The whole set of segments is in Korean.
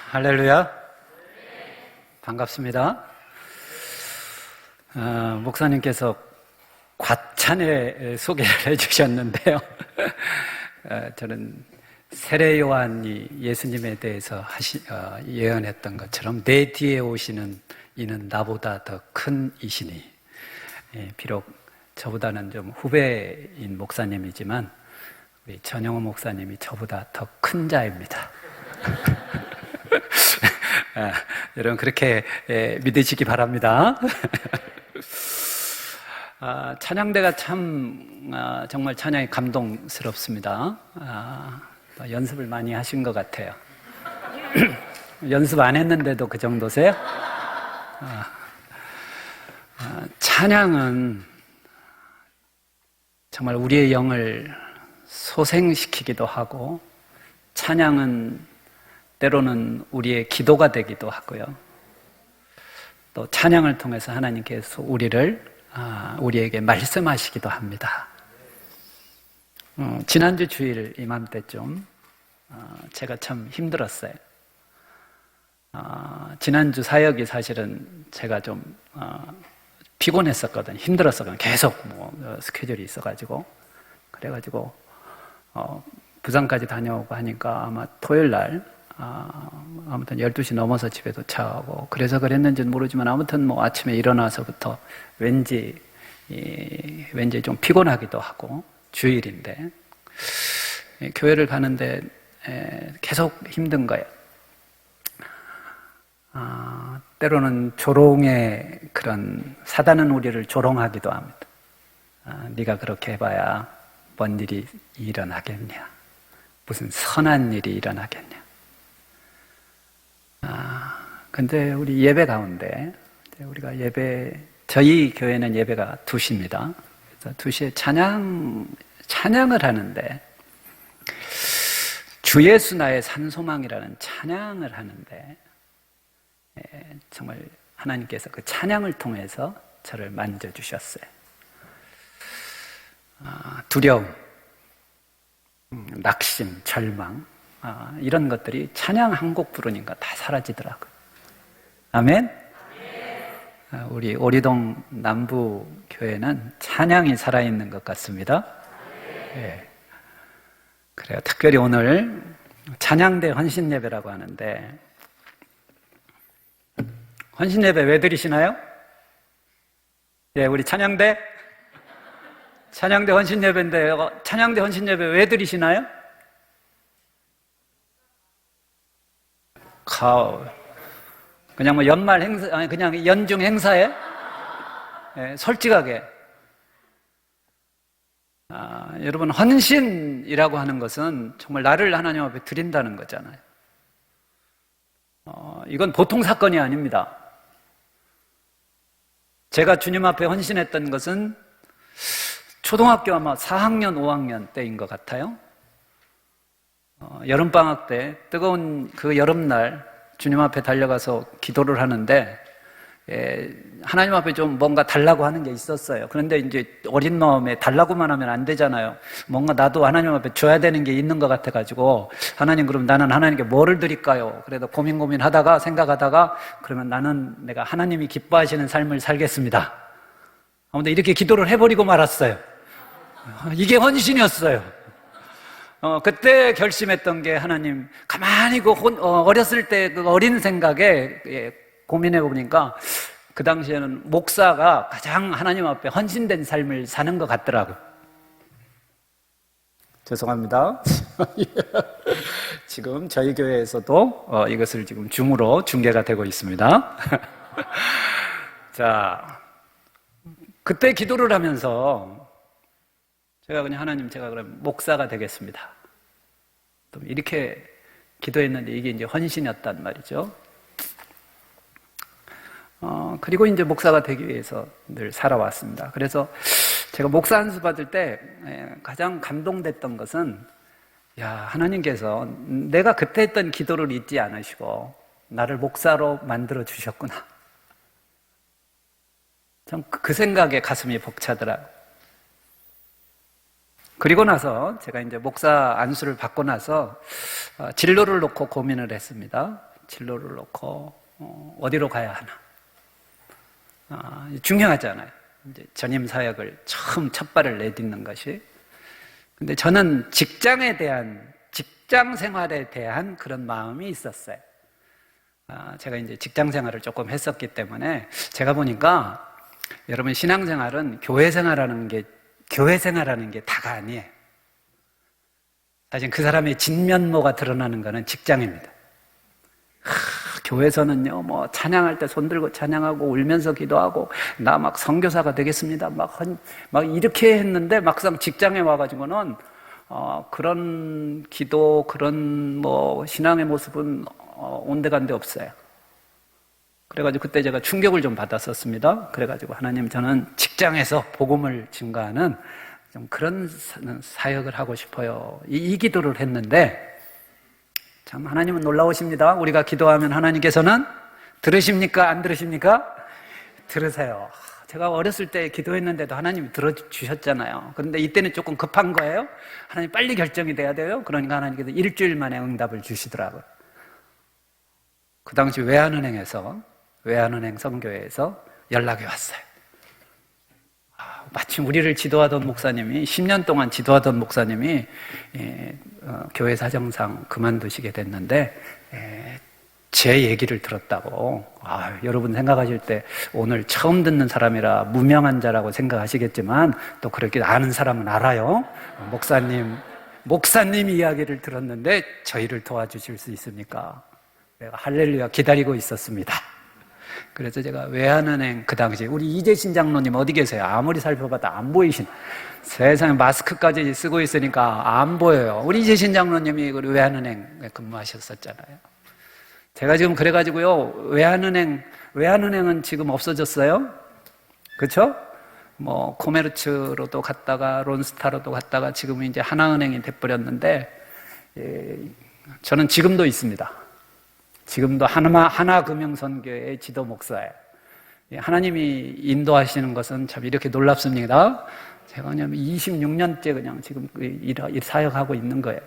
할렐루야. 반갑습니다. 목사님께서 과찬의 소개를 해주셨는데요. 저는 세례 요한이 예수님에 대해서 예언했던 것처럼 내 뒤에 오시는 이는 나보다 더 큰 이시니, 비록 저보다는 좀 후배인 목사님이지만 우리 전영호 목사님이 저보다 더 큰 자입니다. 여러분 그렇게 믿으시기 바랍니다. 찬양대가 참 정말 찬양이 감동스럽습니다. 연습을 많이 하신 것 같아요. 연습 안 했는데도 그 정도세요? 찬양은 정말 우리의 영을 소생시키기도 하고, 찬양은 때로는 우리의 기도가 되기도 하고요. 또 찬양을 통해서 하나님께서 우리에게 말씀하시기도 합니다. 지난주 주일 이맘때쯤 제가 참 힘들었어요. 지난주 사역이 사실은 제가 좀 피곤했었거든요. 힘들었었거든요. 계속 스케줄이 있어가지고. 그래가지고 부산까지 다녀오고 하니까 아마 토요일 날 아무튼 12시 넘어서 집에 도착하고, 그래서 그랬는지는 모르지만 아무튼 아침에 일어나서부터 왠지 좀 피곤하기도 하고, 주일인데 교회를 가는데 계속 힘든 거예요. 때로는 조롱의 그런, 사단은 우리를 조롱하기도 합니다. 네가 그렇게 해봐야 뭔 일이 일어나겠냐, 무슨 선한 일이 일어나겠냐. 근데 우리 예배 가운데, 우리가 저희 교회는 예배가 2시입니다. 그래서 2시에 찬양을 하는데, 주 예수 나의 산소망이라는 찬양을 하는데, 정말 하나님께서 그 찬양을 통해서 저를 만져주셨어요. 두려움, 낙심, 절망, 이런 것들이 찬양 한 곡 부르니까 다 사라지더라고요. 아멘? 우리 오리동 남부 교회는 찬양이 살아있는 것 같습니다. 네. 그래요. 특별히 오늘 찬양대 헌신예배라고 하는데, 헌신예배 왜 드리시나요? 예, 우리 찬양대 헌신예배인데, 찬양대 헌신예배 왜 드리시나요? 그냥 연말 행사, 아니 그냥 연중 행사에 솔직하게. 여러분, 헌신이라고 하는 것은 정말 나를 하나님 앞에 드린다는 거잖아요. 이건 보통 사건이 아닙니다. 제가 주님 앞에 헌신했던 것은 초등학교 아마 4학년, 5학년 때인 것 같아요. 여름방학 때 뜨거운 그 여름날 주님 앞에 달려가서 기도를 하는데, 하나님 앞에 좀 뭔가 달라고 하는 게 있었어요. 그런데 이제 어린 마음에 달라고만 하면 안 되잖아요. 뭔가 나도 하나님 앞에 줘야 되는 게 있는 것 같아가지고, 하나님, 그럼 나는 하나님께 뭐를 드릴까요? 그래도 고민하다가 생각하다가, 그러면 내가 하나님이 기뻐하시는 삶을 살겠습니다. 아무튼 이렇게 기도를 해버리고 말았어요. 이게 헌신이었어요. 그때 결심했던 게, 하나님, 가만히 어렸을 때 그 어린 생각에 고민해 보니까, 그 당시에는 목사가 가장 하나님 앞에 헌신된 삶을 사는 것 같더라고요. 죄송합니다. 지금 저희 교회에서도 이것을 지금 줌으로 중계가 되고 있습니다. 자, 그때 기도를 하면서 제가 그냥, 하나님, 제가 그럼 목사가 되겠습니다. 또 이렇게 기도했는데, 이게 이제 헌신이었단 말이죠. 그리고 이제 목사가 되기 위해서 늘 살아왔습니다. 그래서 제가 목사 안수 받을 때 가장 감동됐던 것은, 하나님께서 내가 그때 했던 기도를 잊지 않으시고 나를 목사로 만들어 주셨구나. 참 그 생각에 가슴이 벅차더라고요. 그리고 나서 제가 이제 목사 안수를 받고 나서 진로를 놓고 고민을 했습니다. 진로를 놓고 어디로 가야 하나. 중요하잖아요. 이제 전임 사역을 처음 첫 발을 내딛는 것이. 근데 저는 직장 생활에 대한 그런 마음이 있었어요. 제가 이제 직장 생활을 조금 했었기 때문에 제가 보니까 여러분 신앙생활은 교회 생활하는 게 다가 아니에요. 사실 그 사람의 진면모가 드러나는 것은 직장입니다. 교회에서는요, 뭐 찬양할 때 손 들고 찬양하고 울면서 기도하고 나 막 선교사가 되겠습니다. 막 이렇게 했는데 막상 직장에 와가지고는 그런 기도, 그런 뭐 신앙의 모습은 온데간데 없어요. 그래가지고 그때 제가 충격을 좀 받았었습니다. 그래가지고 하나님, 저는 직장에서 복음을 증거하는 좀 그런 사역을 하고 싶어요. 이 기도를 했는데 참 하나님은 놀라우십니다. 우리가 기도하면 하나님께서는 들으십니까? 안 들으십니까? 들으세요. 제가 어렸을 때 기도했는데도 하나님이 들어주셨잖아요. 그런데 이때는 조금 급한 거예요. 하나님 빨리 결정이 돼야 돼요. 그러니까 하나님께서 일주일 만에 응답을 주시더라고요. 그 당시 외환은행 선교회에서 연락이 왔어요. 마침 우리를 지도하던 목사님이 10년 동안 지도하던 목사님이 교회 사정상 그만두시게 됐는데 제 얘기를 들었다고. 여러분 생각하실 때 오늘 처음 듣는 사람이라 무명한 자라고 생각하시겠지만 또 그렇게 아는 사람은 알아요. 목사님 이야기를 들었는데 저희를 도와주실 수 있습니까? 내가 할렐루야 기다리고 있었습니다. 그래서 제가 외환은행 그 당시 우리 이재신 장로님 어디 계세요? 아무리 살펴봐도 안 보이신, 세상에 마스크까지 쓰고 있으니까 안 보여요. 우리 이재신 장로님이 외환은행에 근무하셨었잖아요. 제가 지금 그래가지고요, 외환은행은 지금 없어졌어요. 그렇죠? 뭐 코메르츠로도 갔다가 론스타로도 갔다가 지금은 이제 하나은행이 돼버렸는데, 저는 지금도 있습니다. 지금도 하나금융선교의 지도 목사예요. 하나님이 인도하시는 것은 참 이렇게 놀랍습니다. 제가 그냥 26년째 그냥 지금 사역하고 있는 거예요.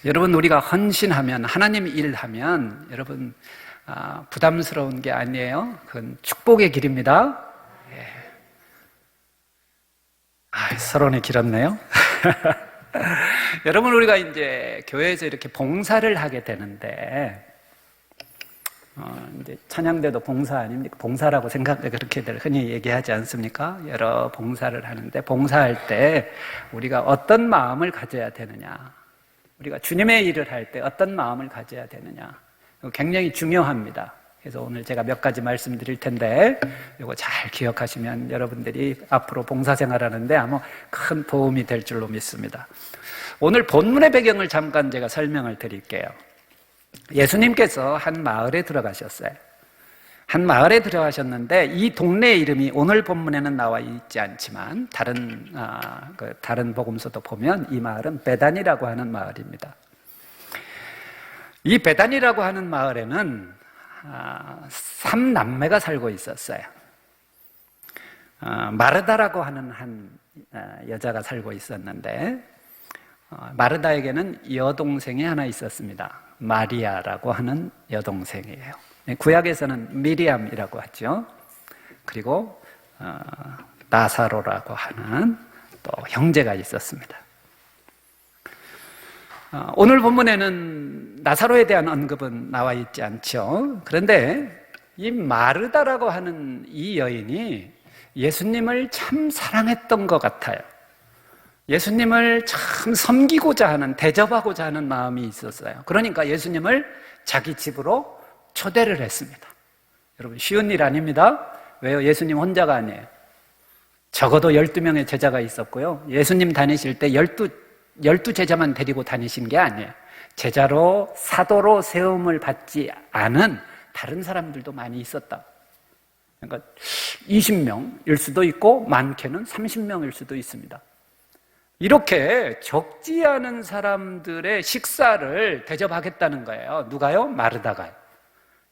여러분, 우리가 헌신하면, 하나님 일하면, 여러분, 부담스러운 게 아니에요. 그건 축복의 길입니다. 서론이 길었네요. 여러분, 우리가 이제 교회에서 이렇게 봉사를 하게 되는데, 이제 찬양대도 봉사 아닙니까? 봉사라고 그렇게들 흔히 얘기하지 않습니까? 여러 봉사를 하는데, 봉사할 때 우리가 어떤 마음을 가져야 되느냐? 우리가 주님의 일을 할 때 어떤 마음을 가져야 되느냐? 굉장히 중요합니다. 그래서 오늘 제가 몇 가지 말씀드릴 텐데 이거 잘 기억하시면 여러분들이 앞으로 봉사생활하는데 아마 큰 도움이 될 줄로 믿습니다. 오늘 본문의 배경을 잠깐 제가 설명을 드릴게요. 예수님께서 한 마을에 들어가셨어요. 한 마을에 들어가셨는데 이 동네 이름이 오늘 본문에는 나와 있지 않지만 다른 복음서도 보면 이 마을은 베단이라고 하는 마을입니다. 이 베단이라고 하는 마을에는 3남매가 살고 있었어요. 마르다라고 하는 한 여자가 살고 있었는데 마르다에게는 여동생이 하나 있었습니다. 마리아라고 하는 여동생이에요. 구약에서는 미리암이라고 하죠. 그리고 나사로라고 하는 또 형제가 있었습니다. 오늘 본문에는 나사로에 대한 언급은 나와 있지 않죠. 그런데 이 마르다라고 하는 이 여인이 예수님을 참 사랑했던 것 같아요. 예수님을 참 섬기고자 하는, 대접하고자 하는 마음이 있었어요. 그러니까 예수님을 자기 집으로 초대를 했습니다. 여러분, 쉬운 일 아닙니다. 왜요? 예수님 혼자가 아니에요. 적어도 12명의 제자가 있었고요. 예수님 다니실 때 12 제자만 데리고 다니신 게 아니에요. 제자로, 사도로 세움을 받지 않은 다른 사람들도 많이 있었다. 그러니까 20명일 수도 있고 많게는 30명일 수도 있습니다. 이렇게 적지 않은 사람들의 식사를 대접하겠다는 거예요. 누가요? 마르다가요.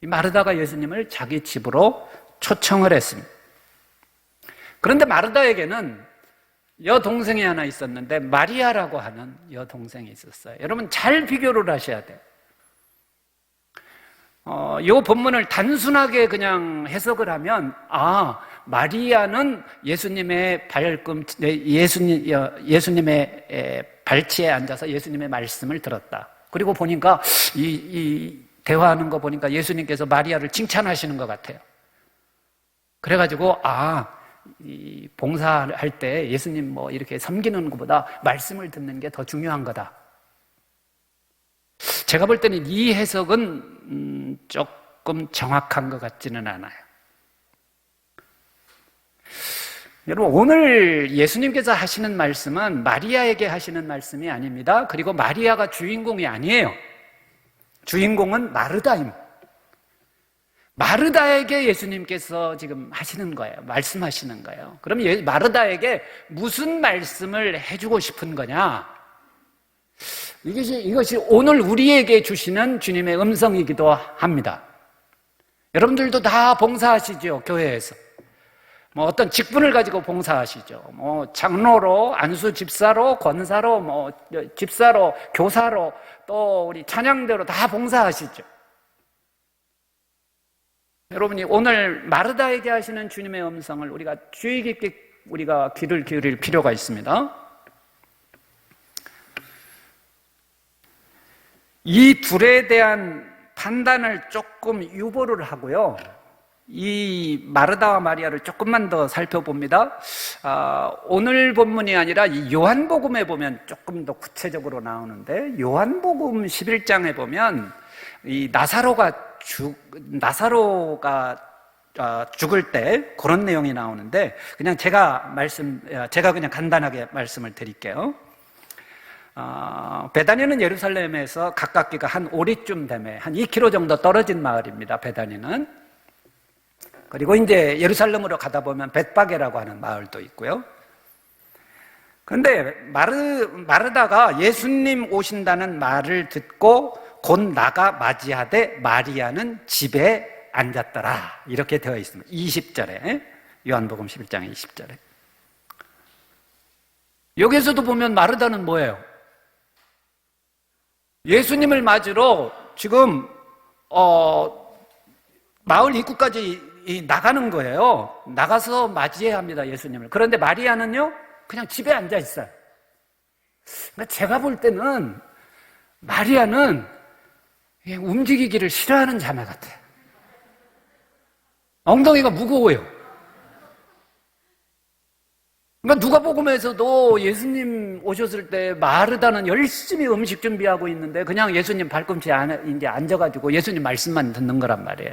이 마르다가 예수님을 자기 집으로 초청을 했습니다. 그런데 마르다에게는 여동생이 하나 있었는데 마리아라고 하는 여동생이 있었어요. 여러분 잘 비교를 하셔야 돼요. 이 본문을 단순하게 그냥 해석을 하면, 마리아는 예수님의 예수님의 발치에 앉아서 예수님의 말씀을 들었다. 그리고 보니까 이 대화하는 거 보니까 예수님께서 마리아를 칭찬하시는 것 같아요. 그래가지고 이 봉사할 때 예수님 뭐 이렇게 섬기는 것보다 말씀을 듣는 게 더 중요한 거다. 제가 볼 때는 이 해석은 조금 정확한 것 같지는 않아요. 여러분, 오늘 예수님께서 하시는 말씀은 마리아에게 하시는 말씀이 아닙니다. 그리고 마리아가 주인공이 아니에요. 주인공은 마르다입니다. 마르다에게 예수님께서 지금 하시는 거예요. 말씀하시는 거예요. 그럼 마르다에게 무슨 말씀을 해주고 싶은 거냐? 이것이 오늘 우리에게 주시는 주님의 음성이기도 합니다. 여러분들도 다 봉사하시죠, 교회에서. 뭐 어떤 직분을 가지고 봉사하시죠. 뭐 장로로, 안수 집사로, 권사로, 뭐 집사로, 교사로, 또 우리 찬양대로 다 봉사하시죠. 여러분이 오늘 마르다에게 하시는 주님의 음성을 우리가 주의 깊게 우리가 귀를 기울일 필요가 있습니다. 이 둘에 대한 판단을 조금 유보를 하고요. 이 마르다와 마리아를 조금만 더 살펴봅니다. 오늘 본문이 아니라 이 요한복음에 보면 조금 더 구체적으로 나오는데, 요한복음 11장에 보면 이 나사로가 죽을 때 그런 내용이 나오는데, 그냥 제가 그냥 간단하게 말씀을 드릴게요. 베다니는 예루살렘에서 가깝기가 한 5리쯤 되면 한 2km 정도 떨어진 마을입니다. 베다니는. 그리고 이제 예루살렘으로 가다 보면 벳바게라고 하는 마을도 있고요. 그런데 마르다가 예수님 오신다는 말을 듣고 곧 나가 맞이하되 마리아는 집에 앉았더라. 이렇게 되어 있습니다. 20절에, 요한복음 11장 20절에. 여기서도 보면 마르다는 뭐예요? 예수님을 맞으러 지금 마을 입구까지 나가는 거예요. 나가서 맞이해야 합니다, 예수님을. 그런데 마리아는요, 그냥 집에 앉아 있어요. 그러니까 제가 볼 때는 마리아는 움직이기를 싫어하는 자매 같아요. 엉덩이가 무거워요. 그러니까 누가복음에서도 예수님 오셨을 때 마르다는 열심히 음식 준비하고 있는데 그냥 예수님 발꿈치에 이제 앉아가지고 예수님 말씀만 듣는 거란 말이에요.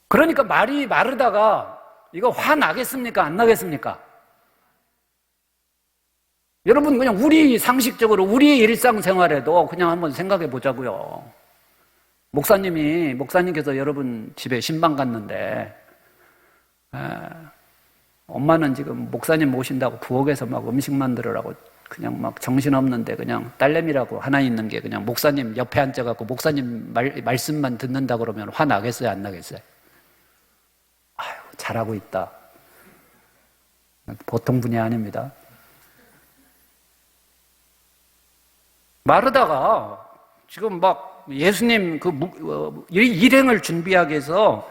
그러니까 마르다가 이거 화 나겠습니까? 안 나겠습니까? 여러분, 그냥 우리 상식적으로 우리의 일상생활에도 그냥 한번 생각해 보자고요. 목사님께서 여러분 집에 신방 갔는데, 엄마는 지금 목사님 모신다고 부엌에서 막 음식 만들으라고 그냥 막 정신없는데 그냥 딸내미라고 하나 있는 게 그냥 목사님 옆에 앉아갖고 목사님 말씀만 듣는다 그러면 화 나겠어요? 안 나겠어요? 아유, 잘하고 있다. 보통 분이 아닙니다. 마르다가 지금 막 예수님 일행을 준비하기 위해서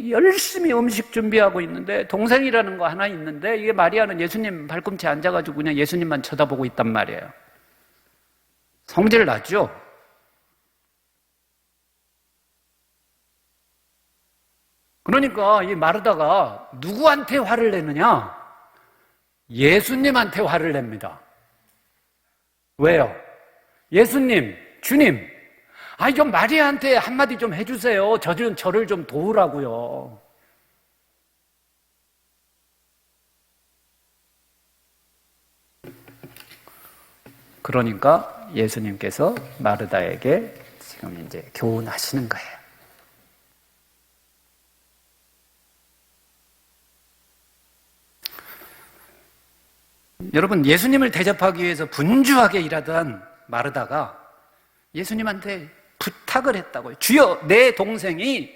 열심히 음식 준비하고 있는데 동생이라는 거 하나 있는데 이게 마리아는 예수님 발꿈치에 앉아가지고 그냥 예수님만 쳐다보고 있단 말이에요. 성질 나죠? 그러니까 이 마르다가 누구한테 화를 내느냐? 예수님한테 화를 냅니다. 왜요? 예수님, 주님, 좀 마리아한테 한마디 좀 해주세요. 저를 좀 도우라고요. 그러니까 예수님께서 마르다에게 지금 이제 교훈하시는 거예요. 여러분, 예수님을 대접하기 위해서 분주하게 일하던 마르다가 예수님한테 부탁을 했다고요. 주여, 내 동생이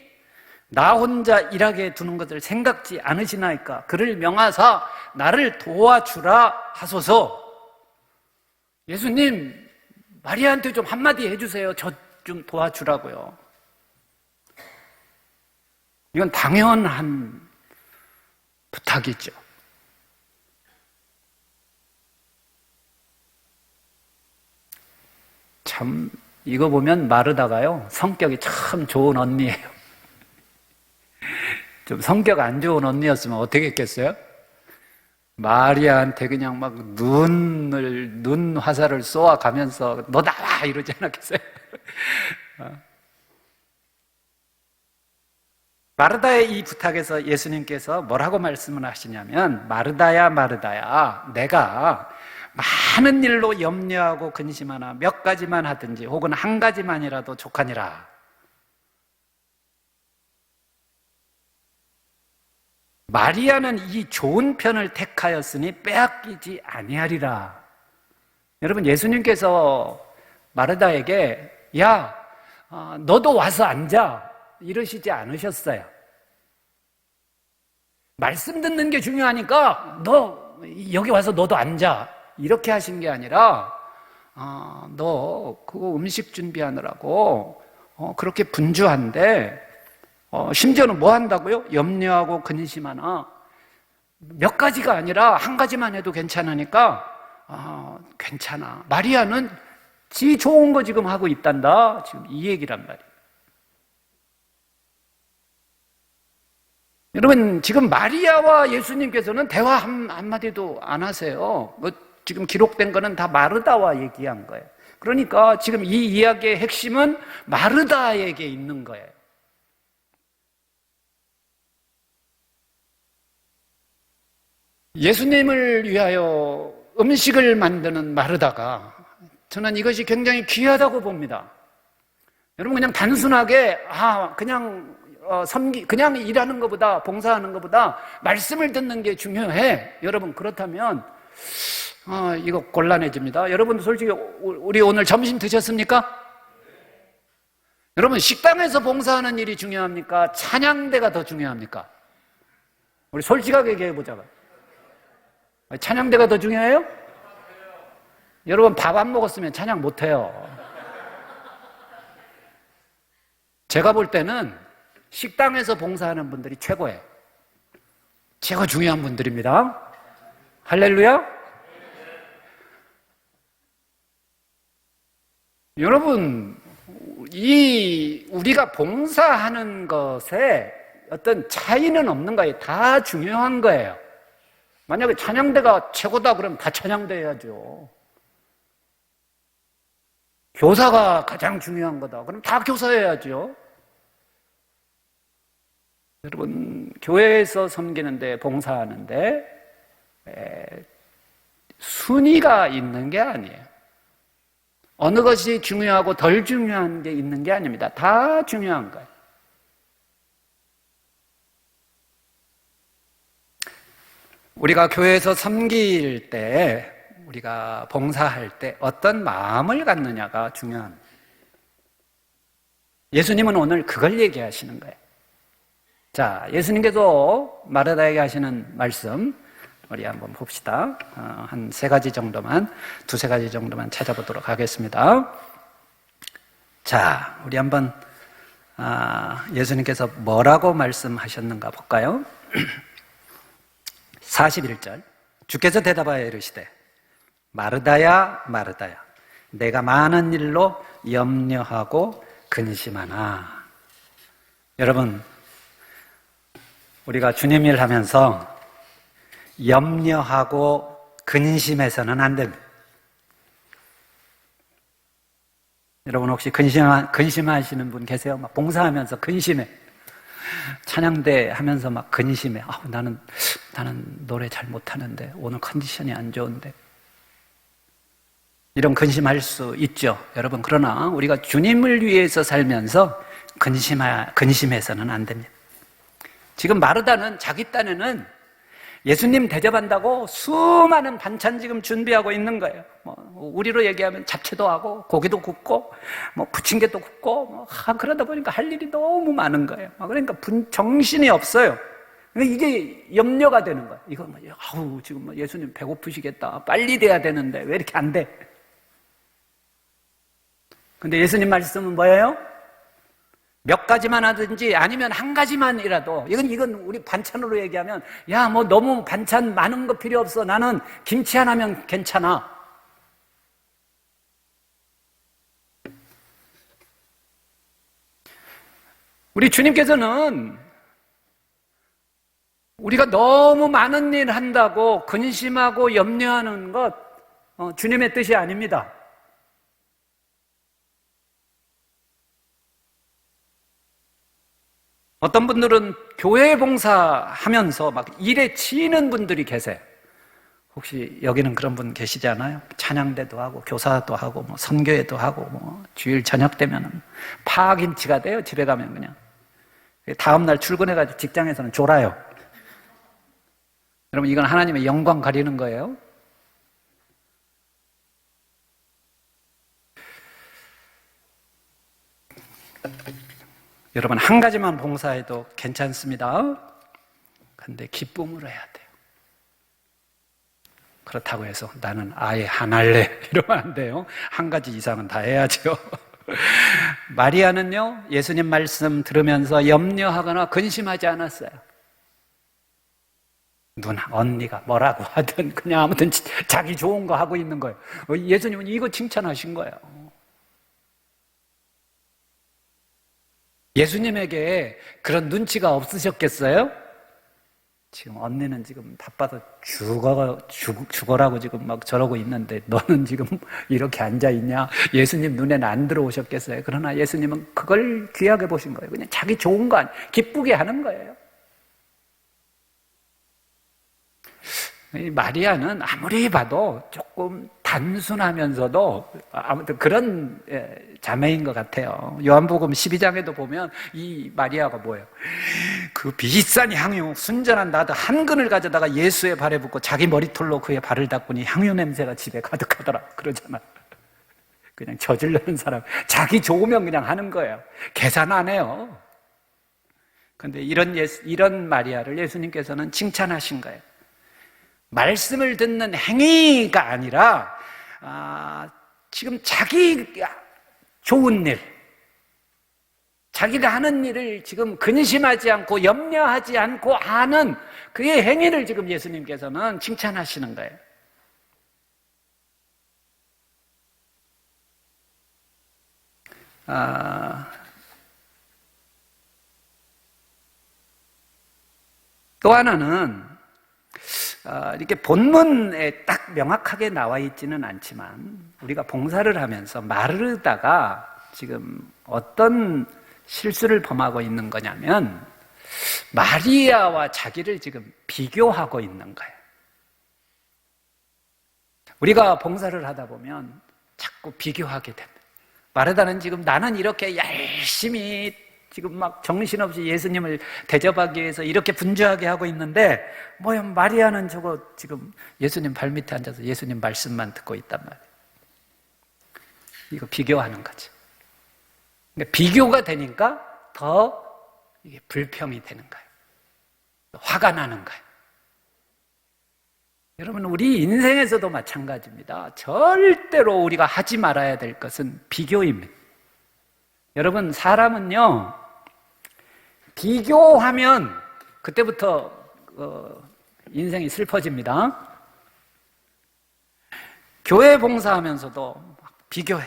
나 혼자 일하게 두는 것을 생각지 않으시나이까? 그를 명하사 나를 도와주라 하소서. 예수님, 마리아한테 좀 한마디 해주세요. 저 좀 도와주라고요. 이건 당연한 부탁이죠. 참 이거 보면 마르다가요 성격이 참 좋은 언니예요. 좀 성격 안 좋은 언니였으면 어떻게 했겠어요? 마리아한테 그냥 막 눈 화살을 쏘아가면서 너 나와 이러지 않았겠어요? 마르다의 이 부탁에서 예수님께서 뭐라고 말씀을 하시냐면 마르다야 마르다야 내가 많은 일로 염려하고 근심하나 몇 가지만 하든지 혹은 한 가지만이라도 족하니라. 마리아는 이 좋은 편을 택하였으니 빼앗기지 아니하리라. 여러분 예수님께서 마르다에게 야 너도 와서 앉아 이러시지 않으셨어요. 말씀 듣는 게 중요하니까 너 여기 와서 너도 앉아 이렇게 하신 게 아니라 너 그거 음식 준비하느라고 그렇게 분주한데 심지어는 뭐 한다고요? 염려하고 근심하나 몇 가지가 아니라 한 가지만 해도 괜찮으니까 괜찮아. 마리아는 지 좋은 거 지금 하고 있단다. 지금 이 얘기란 말이에요. 여러분 지금 마리아와 예수님께서는 대화 한마디도 안 하세요. 지금 기록된 거는 다 마르다와 얘기한 거예요. 그러니까 지금 이 이야기의 핵심은 마르다에게 있는 거예요. 예수님을 위하여 음식을 만드는 마르다가 저는 이것이 굉장히 귀하다고 봅니다. 여러분 그냥 단순하게 그냥 일하는 것보다 봉사하는 것보다 말씀을 듣는 게 중요해. 여러분 그렇다면 이거 곤란해집니다. 여러분 솔직히 우리 오늘 점심 드셨습니까? 여러분 식당에서 봉사하는 일이 중요합니까? 찬양대가 더 중요합니까? 우리 솔직하게 얘기해보자고요. 찬양대가 더 중요해요? 여러분 밥 안 먹었으면 찬양 못해요. 제가 볼 때는 식당에서 봉사하는 분들이 최고예요. 최고 중요한 분들입니다. 할렐루야? 여러분 우리가 봉사하는 것에 어떤 차이는 없는 거예요. 다 중요한 거예요. 만약에 찬양대가 최고다 그러면 다 찬양대 해야죠. 교사가 가장 중요한 거다 그럼 다 교사해야죠. 여러분 교회에서 섬기는데 봉사하는데 순위가 있는 게 아니에요. 어느 것이 중요하고 덜 중요한 게 있는 게 아닙니다. 다 중요한 거예요. 우리가 교회에서 섬길 때, 우리가 봉사할 때 어떤 마음을 갖느냐가 중요합니다. 예수님은 오늘 그걸 얘기하시는 거예요. 자, 예수님께서 마르다에게 하시는 말씀 우리 한번 봅시다. 한 두세 가지 정도만 찾아보도록 하겠습니다. 자, 우리 한번 예수님께서 뭐라고 말씀하셨는가 볼까요? 41절 주께서 대답하여 이르시되 마르다야 마르다야 내가 많은 일로 염려하고 근심하나. 여러분 우리가 주님 일 하면서 염려하고 근심해서는 안 됩니다. 여러분 혹시 근심하시는 분 계세요? 막 봉사하면서 근심해. 찬양대 하면서 막 근심해. 나는 노래 잘 못하는데 오늘 컨디션이 안 좋은데. 이런 근심할 수 있죠. 여러분 그러나 우리가 주님을 위해서 살면서 근심해서는 안 됩니다. 지금 마르다는 자기 딴에는 예수님 대접한다고 수많은 반찬 지금 준비하고 있는 거예요. 우리로 얘기하면 잡채도 하고 고기도 굽고 부침개도 굽고 그러다 보니까 할 일이 너무 많은 거예요. 그러니까 정신이 없어요. 이게 염려가 되는 거예요. 이거 지금 예수님 배고프시겠다. 빨리 돼야 되는데 왜 이렇게 안 돼? 근데 예수님 말씀은 뭐예요? 몇 가지만 하든지 아니면 한 가지만이라도, 이건 우리 반찬으로 얘기하면, 야, 뭐 너무 반찬 많은 거 필요 없어. 나는 김치 하나면 괜찮아. 우리 주님께서는 우리가 너무 많은 일 한다고 근심하고 염려하는 것, 주님의 뜻이 아닙니다. 어떤 분들은 교회 봉사하면서 막 일에 치이는 분들이 계세요. 혹시 여기는 그런 분 계시지 않아요? 찬양대도 하고 교사도 하고 뭐 선교회도 하고 뭐 주일 저녁 되면은 파김치가 돼요. 집에 가면 그냥 다음날 출근해가지고 직장에서는 졸아요. 여러분, 이건 하나님의 영광 가리는 거예요. 여러분, 한 가지만 봉사해도 괜찮습니다. 근데 기쁨으로 해야 돼요. 그렇다고 해서 나는 아예 안 할래 이러면 안 돼요. 한 가지 이상은 다 해야죠. 마리아는요, 예수님 말씀 들으면서 염려하거나 근심하지 않았어요. 누나, 언니가 뭐라고 하든 그냥 아무튼 자기 좋은 거 하고 있는 거예요. 예수님은 이거 칭찬하신 거예요. 예수님에게 그런 눈치가 없으셨겠어요? 지금 언니는 지금 바빠서 죽어라고 지금 막 저러고 있는데 너는 지금 이렇게 앉아있냐? 예수님 눈에는 안 들어오셨겠어요? 그러나 예수님은 그걸 귀하게 보신 거예요. 그냥 자기 좋은 거 기쁘게 하는 거예요. 이 마리아는 아무리 봐도 조금 단순하면서도 아무튼 그런 자매인 것 같아요. 요한복음 12장에도 보면 이 마리아가 뭐예요? 그 비싼 향유, 순전한 나드 한 근을 가져다가 예수의 발에 붓고 자기 머리털로 그의 발을 닦으니 향유 냄새가 집에 가득하더라 그러잖아. 그냥 저질르는 사람, 자기 좋으면 그냥 하는 거예요. 계산 안 해요. 근데 이런 마리아를 예수님께서는 칭찬하신 거예요. 말씀을 듣는 행위가 아니라 지금 자기 좋은 일, 자기가 하는 일을 지금 근심하지 않고 염려하지 않고 하는 그의 행위를 지금 예수님께서는 칭찬하시는 거예요. 또 하나는 이렇게 본문에 딱 명확하게 나와 있지는 않지만 우리가 봉사를 하면서 마르다가 지금 어떤 실수를 범하고 있는 거냐면 마리아와 자기를 지금 비교하고 있는 거예요. 우리가 봉사를 하다 보면 자꾸 비교하게 됩니다. 마르다는 지금 나는 이렇게 열심히 지금 막 정신없이 예수님을 대접하기 위해서 이렇게 분주하게 하고 있는데 뭐야, 마리아는 저거 지금 예수님 발밑에 앉아서 예수님 말씀만 듣고 있단 말이에요. 이거 비교하는 거죠. 그러니까 비교가 되니까 더 이게 불평이 되는 거예요. 화가 나는 거예요. 여러분, 우리 인생에서도 마찬가지입니다. 절대로 우리가 하지 말아야 될 것은 비교입니다. 여러분, 사람은요, 비교하면 그때부터 인생이 슬퍼집니다. 교회 봉사하면서도 막 비교해.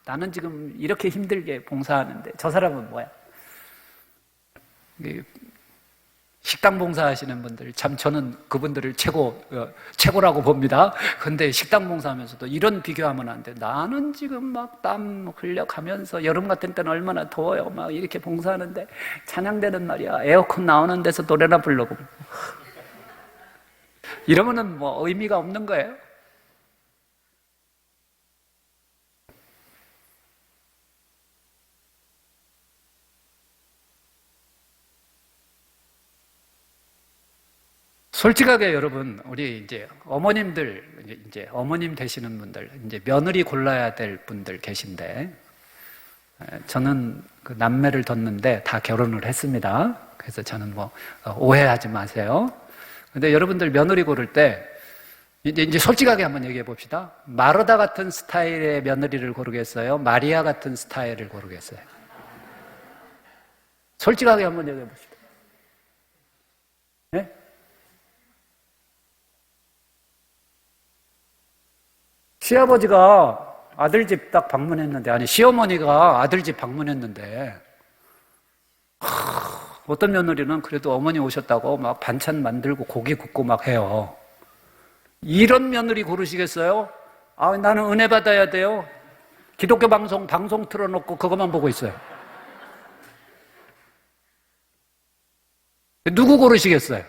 나는 지금 이렇게 힘들게 봉사하는데 저 사람은 뭐야? 식당 봉사하시는 분들, 참 저는 그분들을 최고라고 봅니다. 근데 식당 봉사하면서도 이런 비교하면 안 돼. 나는 지금 막 땀 흘려가면서 여름 같은 때는 얼마나 더워요. 막 이렇게 봉사하는데 찬양대는 말이야. 에어컨 나오는 데서 노래나 부르고. 이러면은 뭐 의미가 없는 거예요. 솔직하게 여러분, 우리 이제 어머님들, 이제 어머님 되시는 분들, 이제 며느리 골라야 될 분들 계신데, 저는 그 남매를 뒀는데 다 결혼을 했습니다. 그래서 저는 뭐 오해하지 마세요. 근데 여러분들 며느리 고를 때 이제 솔직하게 한번 얘기해 봅시다. 마르다 같은 스타일의 며느리를 고르겠어요? 마리아 같은 스타일을 고르겠어요? 솔직하게 한번 얘기해 봅시다. 네? 시아버지가 아들 집 딱 방문했는데, 아니, 시어머니가 아들 집 방문했는데, 어떤 며느리는 그래도 어머니 오셨다고 막 반찬 만들고 고기 굽고 막 해요. 이런 며느리 고르시겠어요? 아, 나는 은혜 받아야 돼요. 기독교 방송 틀어놓고 그것만 보고 있어요. 누구 고르시겠어요?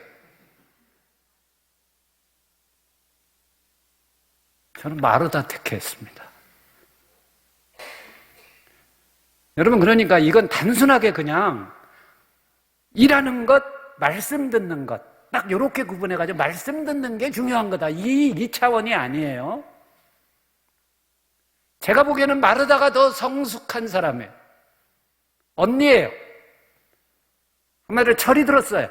저는 마르다 택했습니다. 여러분, 그러니까 이건 단순하게 그냥 일하는 것, 말씀 듣는 것, 딱 이렇게 구분해가지고 말씀 듣는 게 중요한 거다. 이 차원이 아니에요. 제가 보기에는 마르다가 더 성숙한 사람이에요. 언니예요. 한마디로 철이 들었어요.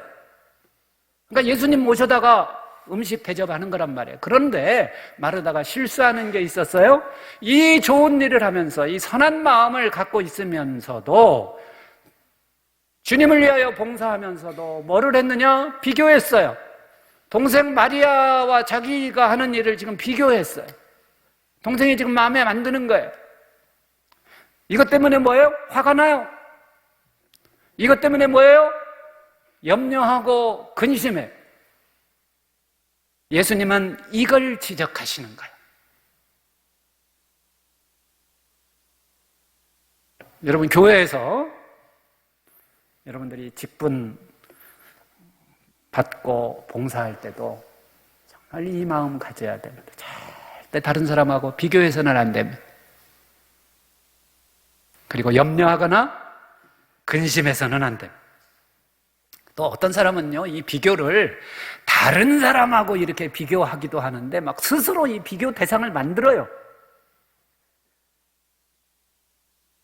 그러니까 예수님 모셔다가 음식 대접하는 거란 말이에요. 그런데 마르다가 실수하는 게 있었어요. 이 좋은 일을 하면서 이 선한 마음을 갖고 있으면서도 주님을 위하여 봉사하면서도 뭐를 했느냐? 비교했어요. 동생 마리아와 자기가 하는 일을 지금 비교했어요. 동생이 지금 마음에 안 드는 거예요. 이것 때문에 뭐예요? 화가 나요. 이것 때문에 뭐예요? 염려하고 근심해요. 예수님은 이걸 지적하시는 거예요. 여러분, 교회에서 여러분들이 직분 받고 봉사할 때도 정말 이 마음 가져야 됩니다. 절대 다른 사람하고 비교해서는 안 됩니다. 그리고 염려하거나 근심해서는 안 됩니다. 또 어떤 사람은요, 이 비교를 다른 사람하고 이렇게 비교하기도 하는데 막 스스로 이 비교 대상을 만들어요.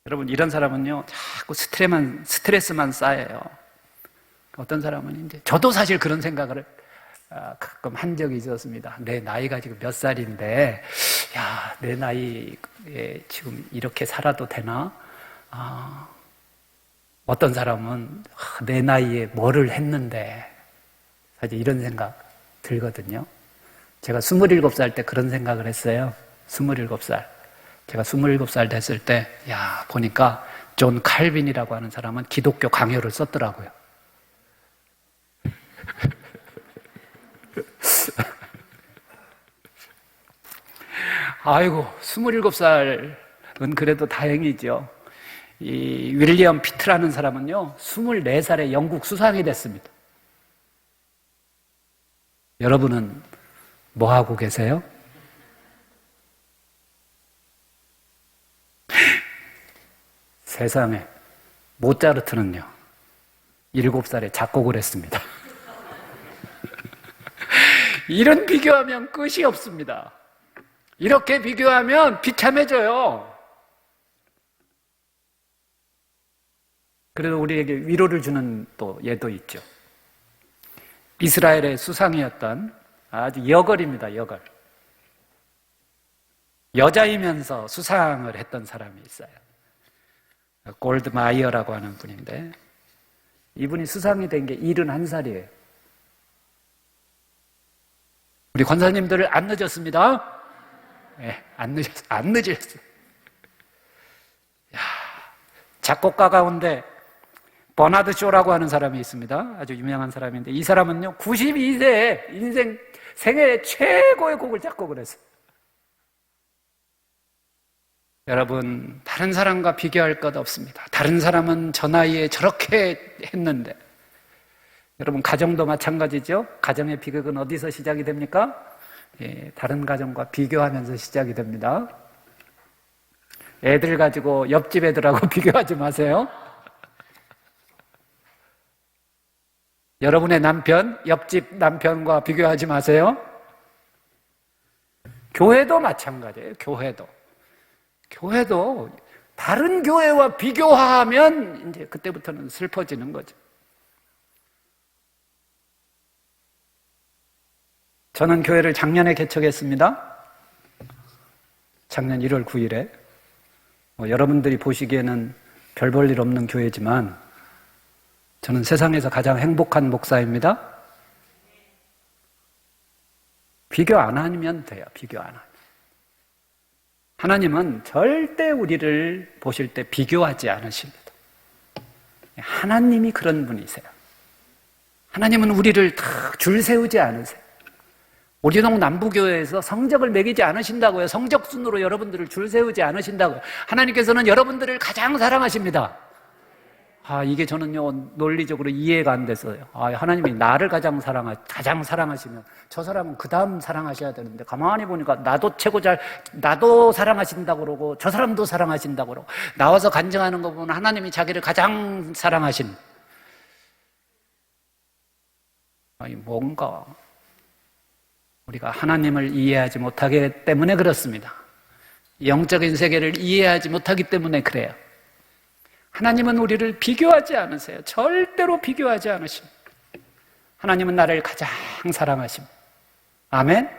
여러분, 이런 사람은요, 자꾸 스트레스만 쌓여요. 어떤 사람은 이제, 저도 사실 그런 생각을 가끔 한 적이 있었습니다. 내 나이가 지금 몇 살인데, 야, 내 나이에 지금 이렇게 살아도 되나? 어떤 사람은 내 나이에 뭐를 했는데, 사실 이런 생각 들거든요. 제가 27살 때 그런 생각을 했어요. 27살. 제가 27살 됐을 때, 보니까 존 칼빈이라고 하는 사람은 기독교 강요를 썼더라고요. 아이고, 27살은 그래도 다행이죠. 이 윌리엄 피트라는 사람은요, 24살에 영국 수상이 됐습니다. 여러분은 뭐 하고 계세요? 세상에, 모차르트는요, 7살에 작곡을 했습니다. 이런 비교하면 끝이 없습니다. 이렇게 비교하면 비참해져요. 그래도 우리에게 위로를 주는 또 예도 있죠. 이스라엘의 수상이었던 아주 여걸입니다, 여걸. 여자이면서 수상을 했던 사람이 있어요. 골드마이어라고 하는 분인데, 이분이 수상이 된 게 71살이에요. 우리 권사님들 안 늦었습니다. 네, 안 늦었어요. 작곡가 가운데 버나드 쇼라고 하는 사람이 있습니다. 아주 유명한 사람인데, 이 사람은요, 92세에 인생 생애 최고의 곡을 작곡을 했어요. 여러분, 다른 사람과 비교할 것 없습니다. 다른 사람은 저 나이에 저렇게 했는데, 여러분, 가정도 마찬가지죠. 가정의 비극은 어디서 시작이 됩니까? 다른 가정과 비교하면서 시작이 됩니다. 애들 가지고 옆집 애들하고 비교하지 마세요. 여러분의 남편, 옆집 남편과 비교하지 마세요. 교회도 마찬가지예요. 교회도 다른 교회와 비교하면 이제 그때부터는 슬퍼지는 거죠. 저는 교회를 작년에 개척했습니다. 작년 1월 9일에. 여러분들이 보시기에는 별 볼 일 없는 교회지만 저는 세상에서 가장 행복한 목사입니다. 비교 안 하면 돼요. 비교 안 하면. 하나님은 절대 우리를 보실 때 비교하지 않으십니다. 하나님이 그런 분이세요. 하나님은 우리를 다 줄 세우지 않으세요. 오리동 남부교회에서 성적을 매기지 않으신다고요. 성적 순으로 여러분들을 줄 세우지 않으신다고요. 하나님께서는 여러분들을 가장 사랑하십니다. 이게 저는요, 논리적으로 이해가 안 돼서요. 하나님이 나를 가장 사랑하시면 저 사람은 그 다음 사랑하셔야 되는데, 가만히 보니까 나도 사랑하신다고 그러고, 저 사람도 사랑하신다고 그러고, 나와서 간증하는 거 보면 하나님이 자기를 가장 사랑하신. 뭔가, 우리가 하나님을 이해하지 못하기 때문에 그렇습니다. 영적인 세계를 이해하지 못하기 때문에 그래요. 하나님은 우리를 비교하지 않으세요. 절대로 비교하지 않으십니다. 하나님은 나를 가장 사랑하십니다. 아멘?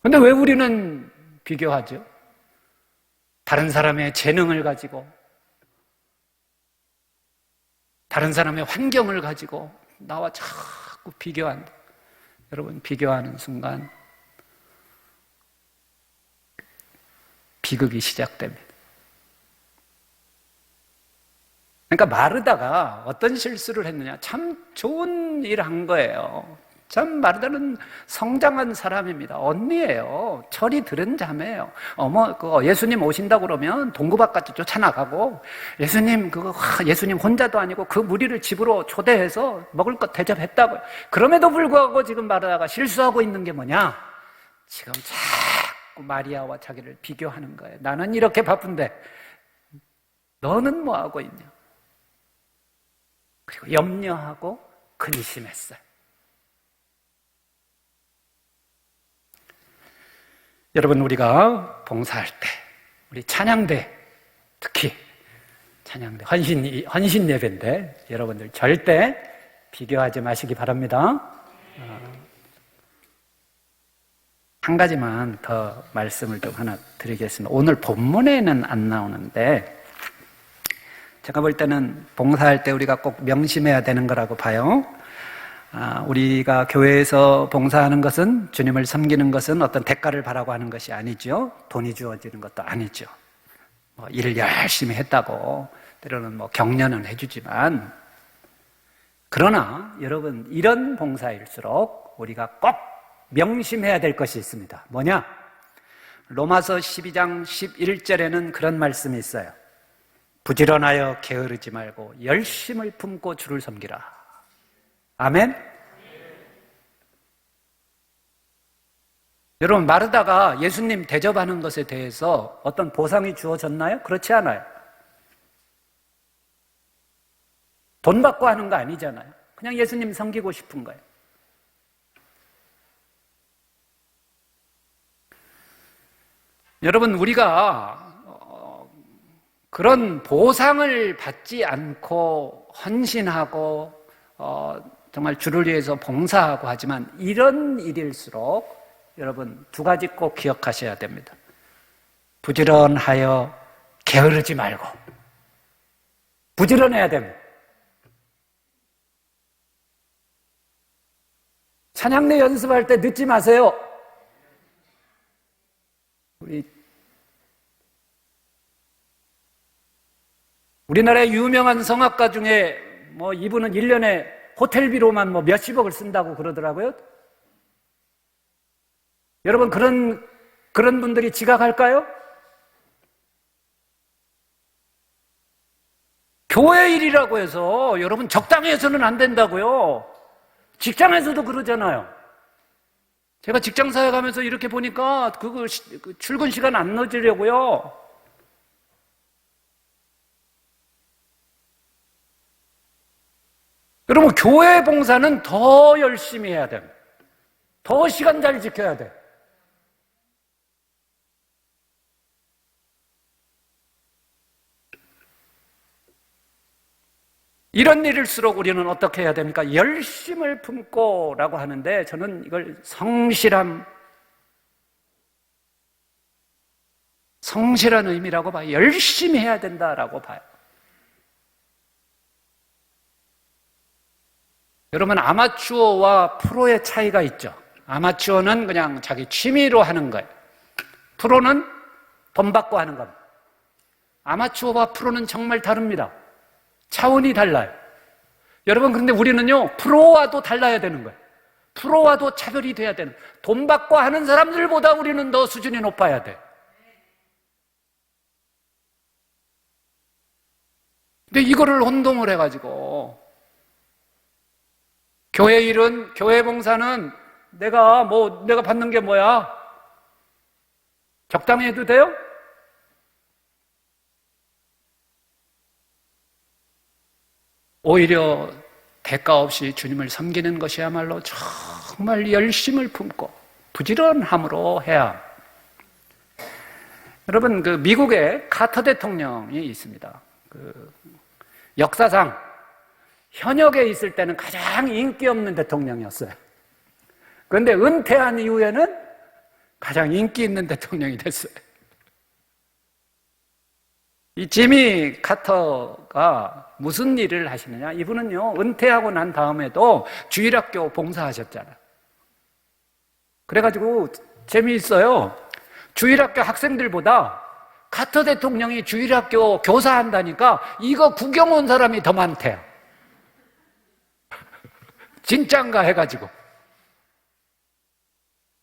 그런데 왜 우리는 비교하죠? 다른 사람의 재능을 가지고, 다른 사람의 환경을 가지고 나와 자꾸 비교한다. 여러분, 비교하는 순간 비극이 시작됩니다. 그러니까 마르다가 어떤 실수를 했느냐? 참 좋은 일 한 거예요. 참 마르다는 성장한 사람입니다. 언니예요. 철이 들은 자매예요. 예수님 오신다고 그러면 동구바깥에 쫓아나가고, 예수님 혼자도 아니고 그 무리를 집으로 초대해서 먹을 것 대접했다고요. 그럼에도 불구하고 지금 마르다가 실수하고 있는 게 뭐냐? 지금 자꾸 마리아와 자기를 비교하는 거예요. 나는 이렇게 바쁜데 너는 뭐 하고 있냐? 그리고 염려하고 근심했어요. 여러분, 우리가 봉사할 때, 우리 찬양대, 특히 찬양대, 헌신 예배인데 여러분들 절대 비교하지 마시기 바랍니다. 한 가지만 더 말씀을 좀 하나 드리겠습니다. 오늘 본문에는 안 나오는데 제가 볼 때는 봉사할 때 우리가 꼭 명심해야 되는 거라고 봐요. 우리가 교회에서 봉사하는 것은, 주님을 섬기는 것은 어떤 대가를 바라고 하는 것이 아니죠. 돈이 주어지는 것도 아니죠. 일을 열심히 했다고 때로는 격려는 해주지만, 그러나 여러분, 이런 봉사일수록 우리가 꼭 명심해야 될 것이 있습니다. 뭐냐? 로마서 12장 11절에는 그런 말씀이 있어요. 부지런하여 게으르지 말고 열심을 품고 주를 섬기라. 아멘? 여러분, 마르다가 예수님 대접하는 것에 대해서 어떤 보상이 주어졌나요? 그렇지 않아요. 돈 받고 하는 거 아니잖아요. 그냥 예수님 섬기고 싶은 거예요. 여러분, 우리가 그런 보상을 받지 않고 헌신하고 정말 주를 위해서 봉사하고 하지만, 이런 일일수록 여러분 두 가지 꼭 기억하셔야 됩니다. 부지런하여 게으르지 말고 부지런해야 됩니다. 찬양대 연습할 때 늦지 마세요. 우리나라의 유명한 성악가 중에 이분은 1년에 호텔비로만 몇십억을 쓴다고 그러더라고요. 여러분, 그런 분들이 지각할까요? 교회 일이라고 해서 여러분 적당히 해서는 안 된다고요. 직장에서도 그러잖아요. 제가 직장 사역하면서 이렇게 보니까 출근 시간 안 늦으려고요. 여러분, 교회 봉사는 더 열심히 해야 됩니다. 더 시간 잘 지켜야 돼. 이런 일일수록 우리는 어떻게 해야 됩니까? 열심을 품고 라고 하는데 저는 이걸 성실한 의미라고 봐요. 열심히 해야 된다라고 봐요. 여러분, 아마추어와 프로의 차이가 있죠. 아마추어는 그냥 자기 취미로 하는 거예요. 프로는 돈 받고 하는 겁니다. 아마추어와 프로는 정말 다릅니다. 차원이 달라요. 여러분, 그런데 우리는요, 프로와도 달라야 되는 거예요. 프로와도 차별이 돼야 되는 거예요. 돈 받고 하는 사람들보다 우리는 더 수준이 높아야 돼. 근데 이거를 혼동을 해가지고 교회 일은, 교회 봉사는 내가 받는 게 뭐야? 적당히 해도 돼요? 오히려 대가 없이 주님을 섬기는 것이야말로 정말 열심을 품고 부지런함으로 해야. 여러분, 그 미국에 카터 대통령이 있습니다. 그 역사상 현역에 있을 때는 가장 인기 없는 대통령이었어요. 그런데 은퇴한 이후에는 가장 인기 있는 대통령이 됐어요. 이 지미 카터가 무슨 일을 하시느냐? 이분은요, 은퇴하고 난 다음에도 주일학교 봉사하셨잖아요. 그래가지고 재미있어요. 주일학교 학생들보다 카터 대통령이 주일학교 교사한다니까 이거 구경 온 사람이 더 많대요. 진짠가 해가지고.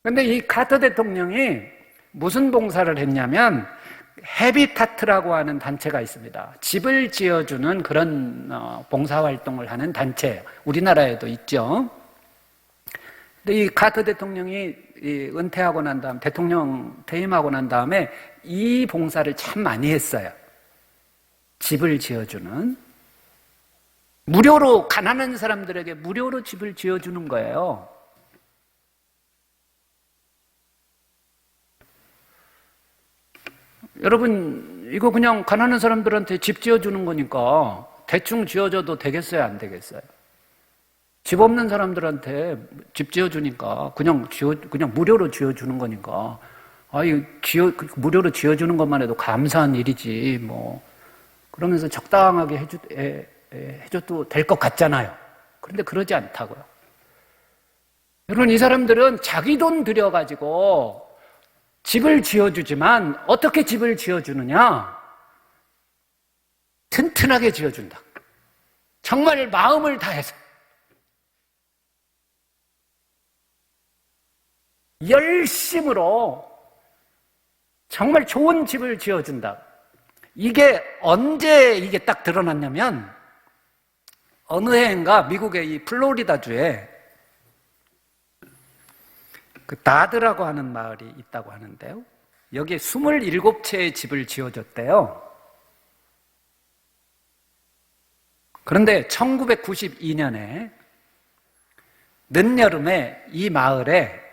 근데 이 카터 대통령이 무슨 봉사를 했냐면 헤비타트라고 하는 단체가 있습니다. 집을 지어주는 그런 봉사활동을 하는 단체예요. 우리나라에도 있죠. 근데 이 카터 대통령이 은퇴하고 난 다음, 대통령 퇴임하고 난 다음에 이 봉사를 참 많이 했어요. 집을 지어주는. 무료로, 가난한 사람들에게 무료로 집을 지어주는 거예요. 여러분, 이거 그냥 가난한 사람들한테 집 지어주는 거니까 대충 지어줘도 되겠어요, 안 되겠어요? 집 없는 사람들한테 집 지어주니까 그냥 무료로 지어주는 거니까 무료로 지어주는 것만 해도 감사한 일이지 뭐 그러면서 적당하게 해줘도 될 것 같잖아요. 그런데 그러지 않다고요. 여러분, 이 사람들은 자기 돈 들여가지고 집을 지어주지만 어떻게 집을 지어주느냐? 튼튼하게 지어준다. 정말 마음을 다해서 열심으로 정말 좋은 집을 지어준다. 이게 언제 이게 딱 드러났냐면 어느 해인가 미국의 이 플로리다주에 그 다드라고 하는 마을이 있다고 하는데요. 여기에 27채의 집을 지어줬대요. 그런데 1992년에 늦여름에 이 마을에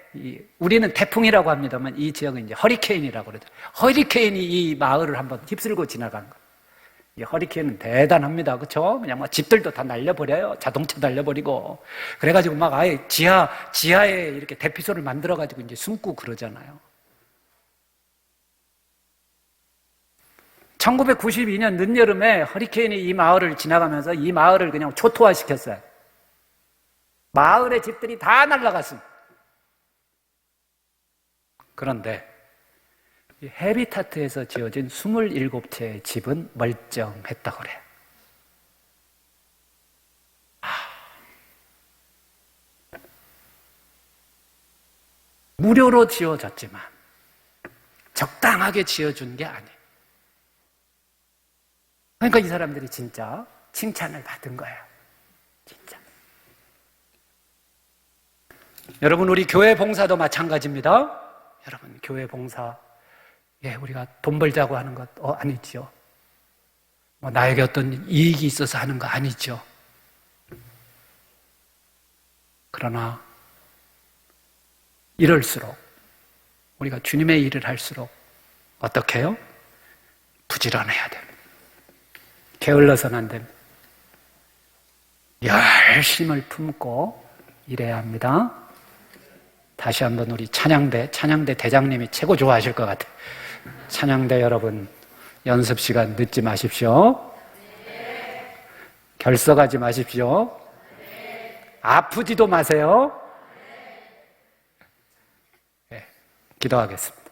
우리는 태풍이라고 합니다만 이 지역은 이제 허리케인이라고 그러죠. 허리케인이 이 마을을 한번 휩쓸고 지나간 거예요. 이 허리케인은 대단합니다. 그렇죠? 그냥 막 집들도 다 날려버려요. 자동차 날려버리고. 그래가지고 막 아예 지하에 이렇게 대피소를 만들어가지고 이제 숨고 그러잖아요. 1992년 늦여름에 허리케인이 이 마을을 지나가면서 이 마을을 그냥 초토화시켰어요. 마을의 집들이 다 날아갔습니다. 그런데 이 헤비타트에서 지어진 27채의 집은 멀쩡했다고 그래요. 무료로 지어졌지만 적당하게 지어준 게 아니에요. 그러니까 이 사람들이 진짜 칭찬을 받은 거예요. 진짜. 여러분, 우리 교회 봉사도 마찬가지입니다. 여러분, 교회 봉사, 우리가 돈 벌자고 하는 것 아니죠. 나에게 어떤 이익이 있어서 하는 거 아니죠. 그러나 이럴수록 우리가 주님의 일을 할수록 어떻게 해요? 부지런해야 됩니다. 게을러서는 안 됩니다. 열심을 품고 일해야 합니다. 다시 한번 우리 찬양대 대장님이 최고 좋아하실 것 같아요. 찬양대 여러분, 연습 시간 늦지 마십시오. 결석하지 마십시오. 아프지도 마세요. 네, 기도하겠습니다.